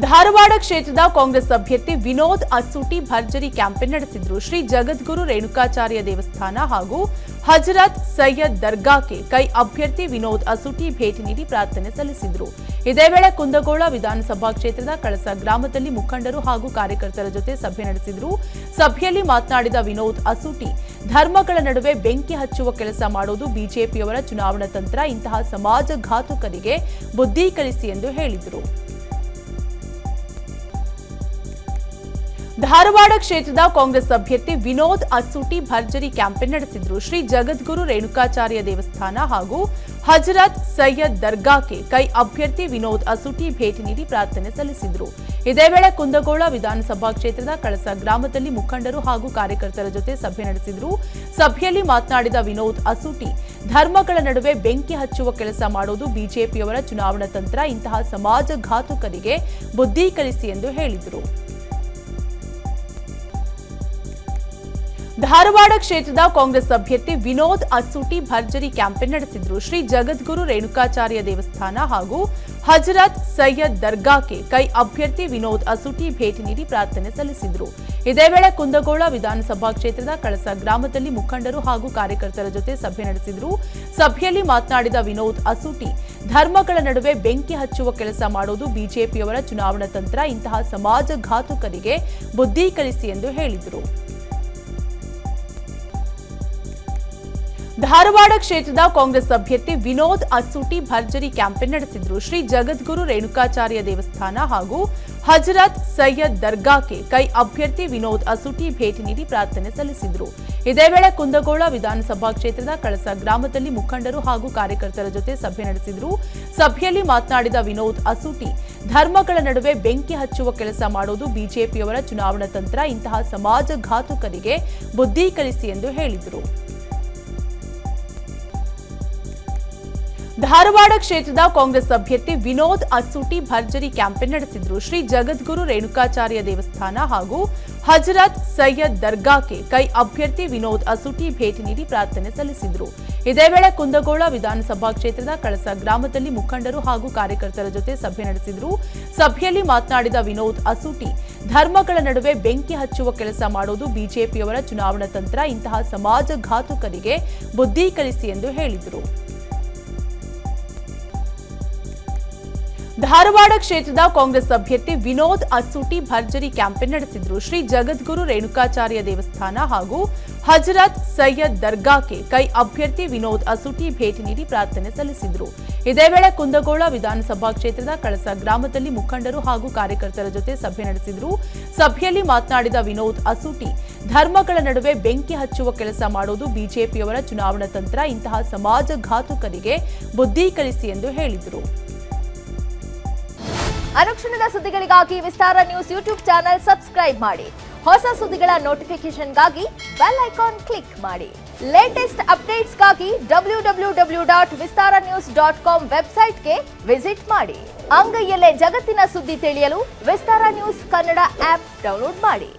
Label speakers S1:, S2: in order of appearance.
S1: ಧಾರವಾಡ ಕ್ಷೇತ್ರದ ಕಾಂಗ್ರೆಸ್ ಅಭ್ಯರ್ಥಿ ವಿನೋದ್ ಅಸೂಟಿ ಭರ್ಜರಿ ಕ್ಯಾಂಪೇನ್ ನಡೆಸಿದರು. ಶ್ರೀ ಜಗದ್ಗುರು ರೇಣುಕಾಚಾರ್ಯ ದೇವಸ್ಥಾನ ಹಾಗೂ ಹಜರತ್ ಸೈಯದ್ ದರ್ಗಾಕ್ಕೆ ಕೈ ಅಭ್ಯರ್ಥಿ ವಿನೋದ್ ಅಸೂಟಿ ಭೇಟಿ ನೀಡಿ ಪ್ರಾರ್ಥನೆ ಸಲ್ಲಿಸಿದರು. ಇದೇ ವೇಳೆ ಕುಂದಗೋಳ ವಿಧಾನಸಭಾ ಕ್ಷೇತ್ರದ ಕಳಸ ಗ್ರಾಮದಲ್ಲಿ ಮುಖಂಡರು ಹಾಗೂ ಕಾರ್ಯಕರ್ತರ ಜೊತೆ ಸಭೆ ನಡೆಸಿದರು. ಸಭೆಯಲ್ಲಿ ಮಾತನಾಡಿದ ವಿನೋದ್ ಅಸೂಟಿ, ಧರ್ಮಗಳ ನಡುವೆ ಬೆಂಕಿ ಹಚ್ಚುವ ಕೆಲಸ ಮಾಡುವುದು ಬಿಜೆಪಿಯವರ ಚುನಾವಣಾ ತಂತ್ರ. ಇಂತಹ ಸಮಾಜಘಾತುಕರಿಗೆ ಬುದ್ಧಿ ಕಲಿಸಿ ಎಂದು ಹೇಳಿದರು. ಧಾರವಾಡ ಕ್ಷೇತ್ರದ ಕಾಂಗ್ರೆಸ್ ಅಭ್ಯರ್ಥಿ ವಿನೋದ್ ಅಸೂಟಿ ಭರ್ಜರಿ ಕ್ಯಾಂಪೇನ್ ನಡೆಸಿದರು. ಶ್ರೀ ಜಗದ್ಗುರು ರೇಣುಕಾಚಾರ್ಯ ದೇವಸ್ಥಾನ ಹಾಗೂ ಹಜರತ್ ಸೈಯದ್ ದರ್ಗಾಕ್ಕೆ ಕೈ ಅಭ್ಯರ್ಥಿ ವಿನೋದ್ ಅಸೂಟಿ ಭೇಟಿ ನೀಡಿ ಪ್ರಾರ್ಥನೆ ಸಲ್ಲಿಸಿದರು. ಇದೇ ವೇಳೆ ಕುಂದಗೋಳ ವಿಧಾನಸಭಾ ಕ್ಷೇತ್ರದ ಕಳಸ ಗ್ರಾಮದಲ್ಲಿ ಮುಖಂಡರು ಹಾಗೂ ಕಾರ್ಯಕರ್ತರ ಜೊತೆ ಸಭೆ ನಡೆಸಿದರು. ಸಭೆಯಲ್ಲಿ ಮಾತನಾಡಿದ ವಿನೋದ್ ಅಸೂಟಿ, ಧರ್ಮಗಳ ನಡುವೆ ಬೆಂಕಿ ಹಚ್ಚುವ ಕೆಲಸ ಮಾಡುವುದು ಬಿಜೆಪಿಯವರ ಚುನಾವಣಾ ತಂತ್ರ. ಇಂತಹ ಸಮಾಜಘಾತುಕರಿಗೆ ಬುದ್ಧಿ ಕಲಿಸಿ ಎಂದು ಹೇಳಿದರು. ಧಾರವಾಡ ಕ್ಷೇತ್ರದ ಕಾಂಗ್ರೆಸ್ ಅಭ್ಯರ್ಥಿ ವಿನೋದ್ ಅಸೂಟಿ ಭರ್ಜರಿ ಕ್ಯಾಂಪೇನ್ ನಡೆಸಿದರು. ಶ್ರೀ ಜಗದ್ಗುರು ರೇಣುಕಾಚಾರ್ಯ ದೇವಸ್ಥಾನ ಹಾಗೂ ಹಜರತ್ ಸೈಯದ್ ದರ್ಗಾಕ್ಕೆ ಕೈ ಅಭ್ಯರ್ಥಿ ವಿನೋದ್ ಅಸೂಟಿ ಭೇಟಿ ನೀಡಿ ಪ್ರಾರ್ಥನೆ ಸಲ್ಲಿಸಿದರು. ಇದೇ ವೇಳೆ ಕುಂದಗೋಳ ವಿಧಾನಸಭಾ ಕ್ಷೇತ್ರದ ಕಳಸ ಗ್ರಾಮದಲ್ಲಿ ಮುಖಂಡರು ಹಾಗೂ ಕಾರ್ಯಕರ್ತರ ಜೊತೆ ಸಭೆ ನಡೆಸಿದರು. ಸಭೆಯಲ್ಲಿ ಮಾತನಾಡಿದ ವಿನೋದ್ ಅಸೂಟಿ, ಧರ್ಮಗಳ ನಡುವೆ ಬೆಂಕಿ ಹಚ್ಚುವ ಕೆಲಸ ಮಾಡುವುದು ಬಿಜೆಪಿಯವರ ಚುನಾವಣಾ ತಂತ್ರ. ಇಂತಹ ಸಮಾಜಘಾತುಕರಿಗೆ ಬುದ್ಧಿ ಕಲಿಸಿ ಎಂದು ಹೇಳಿದರು. ಧಾರವಾಡ ಕ್ಷೇತ್ರದ ಕಾಂಗ್ರೆಸ್ ಅಭ್ಯರ್ಥಿ ವಿನೋದ್ ಅಸೂಟಿ ಭರ್ಜರಿ ಕ್ಯಾಂಪೇನ್ ನಡೆಸಿದರು. ಶ್ರೀ ಜಗದ್ಗುರು ರೇಣುಕಾಚಾರ್ಯ ದೇವಸ್ಥಾನ ಹಾಗೂ ಹಜರತ್ ಸೈಯದ್ ದರ್ಗಾಕ್ಕೆ ಕೈ ಅಭ್ಯರ್ಥಿ ವಿನೋದ್ ಅಸೂಟಿ ಭೇಟಿ ನೀಡಿ ಪ್ರಾರ್ಥನೆ ಸಲ್ಲಿಸಿದರು. ಇದೇ ವೇಳೆ ಕುಂದಗೋಳ ವಿಧಾನಸಭಾ ಕ್ಷೇತ್ರದ ಕಳಸ ಗ್ರಾಮದಲ್ಲಿ ಮುಖಂಡರು ಹಾಗೂ ಕಾರ್ಯಕರ್ತರ ಜೊತೆ ಸಭೆ ನಡೆಸಿದರು. ಸಭೆಯಲ್ಲಿ ಮಾತನಾಡಿದ ವಿನೋದ್ ಅಸೂಟಿ, ಧರ್ಮಗಳ ನಡುವೆ ಬೆಂಕಿ ಹಚ್ಚುವ ಕೆಲಸ ಮಾಡುವುದು ಬಿಜೆಪಿಯವರ ಚುನಾವಣಾ ತಂತ್ರ. ಇಂತಹ ಸಮಾಜಘಾತುಕರಿಗೆ ಬುದ್ಧಿ ಕಲಿಸಿ ಎಂದು ಹೇಳಿದರು. ಧಾರವಾಡ ಕ್ಷೇತ್ರದ ಕಾಂಗ್ರೆಸ್ ಅಭ್ಯರ್ಥಿ ವಿನೋದ್ ಅಸೂಟಿ ಭರ್ಜರಿ ಕ್ಯಾಂಪೇನ್ ನಡೆಸಿದರು. ಶ್ರೀ ಜಗದ್ಗುರು ರೇಣುಕಾಚಾರ್ಯ ದೇವಸ್ಥಾನ ಹಾಗೂ ಹಜರತ್ ಸೈಯದ್ ದರ್ಗಾಕ್ಕೆ ಕೈ ಅಭ್ಯರ್ಥಿ ವಿನೋದ್ ಅಸೂಟಿ ಭೇಟಿ ನೀಡಿ ಪ್ರಾರ್ಥನೆ ಸಲ್ಲಿಸಿದರು. ಇದೇ ವೇಳೆ ಕುಂದಗೋಳ ವಿಧಾನಸಭಾ ಕ್ಷೇತ್ರದ ಕಳಸ ಗ್ರಾಮದಲ್ಲಿ ಮುಖಂಡರು ಹಾಗೂ ಕಾರ್ಯಕರ್ತರ ಜೊತೆ ಸಭೆ ನಡೆಸಿದರು. ಸಭೆಯಲ್ಲಿ ಮಾತನಾಡಿದ ವಿನೋದ್ ಅಸೂಟಿ, ಧರ್ಮಗಳ ನಡುವೆ ಬೆಂಕಿ ಹಚ್ಚುವ ಕೆಲಸ ಮಾಡುವುದು ಬಿಜೆಪಿಯವರ ಚುನಾವಣಾ ತಂತ್ರ. ಇಂತಹ ಸಮಾಜಘಾತುಕರಿಗೆ ಬುದ್ಧಿ ಕಲಿಸಿ ಎಂದು ಹೇಳಿದರು. ಧಾರವಾಡ ಕ್ಷೇತ್ರದ ಕಾಂಗ್ರೆಸ್ ಅಭ್ಯರ್ಥಿ ವಿನೋದ್ ಅಸೂಟಿ ಭರ್ಜರಿ ಕ್ಯಾಂಪೇನ್ ನಡೆಸಿದರು. ಶ್ರೀ ಜಗದ್ಗುರು ರೇಣುಕಾಚಾರ್ಯ ದೇವಸ್ಥಾನ ಹಾಗೂ ಹಜರತ್ ಸೈಯದ್ ದರ್ಗಾಕ್ಕೆ ಕೈ ಅಭ್ಯರ್ಥಿ ವಿನೋದ್ ಅಸೂಟಿ ಭೇಟಿ ನೀಡಿ ಪ್ರಾರ್ಥನೆ ಸಲ್ಲಿಸಿದರು. ಇದೇ ವೇಳೆ ಕುಂದಗೋಳ ವಿಧಾನಸಭಾ ಕ್ಷೇತ್ರದ ಕಳಸ ಗ್ರಾಮದಲ್ಲಿ ಮುಖಂಡರು ಹಾಗೂ ಕಾರ್ಯಕರ್ತರ ಜೊತೆ ಸಭೆ ನಡೆಸಿದರು. ಸಭೆಯಲ್ಲಿ ಮಾತನಾಡಿದ ವಿನೋದ್ ಅಸೂಟಿ, ಧರ್ಮಗಳ ನಡುವೆ ಬೆಂಕಿ ಹಚ್ಚುವ ಕೆಲಸ ಮಾಡುವುದು ಬಿಜೆಪಿಯವರ ಚುನಾವಣಾ ತಂತ್ರ. ಇಂತಹ ಸಮಾಜಘಾತುಕರಿಗೆ ಬುದ್ಧಿ ಕಲಿಸಿ ಎಂದು ಹೇಳಿದರು.
S2: ಅನುಕ್ಷಣದ ಸುದ್ದಿಗಳಿಗಾಗಿ ವಿಸ್ತಾರ ನ್ಯೂಸ್ ಯೂಟ್ಯೂಬ್ ಚಾನೆಲ್ ಸಬ್ಸ್ಕ್ರೈಬ್ ಮಾಡಿ. ಹೊಸ ಸುದ್ದಿಗಳ ನೋಟಿಫಿಕೇಶನ್ಗಾಗಿ ಬೆಲ್ ಐಕಾನ್ ಕ್ಲಿಕ್ ಮಾಡಿ. ಲೇಟೆಸ್ಟ್ ಅಪ್ಡೇಟ್ಸ್ಗಾಗಿ www.vistaranews.com ವೆಬ್ಸೈಟ್ಗೆ ವಿಸಿಟ್ ಮಾಡಿ. ಅಂಗೈಯಲ್ಲೇ ಜಗತ್ತಿನ ಸುದ್ದಿ ತಿಳಿಯಲು ವಿಸ್ತಾರ ನ್ಯೂಸ್ ಕನ್ನಡ ಆಪ್ ಡೌನ್ಲೋಡ್ ಮಾಡಿ.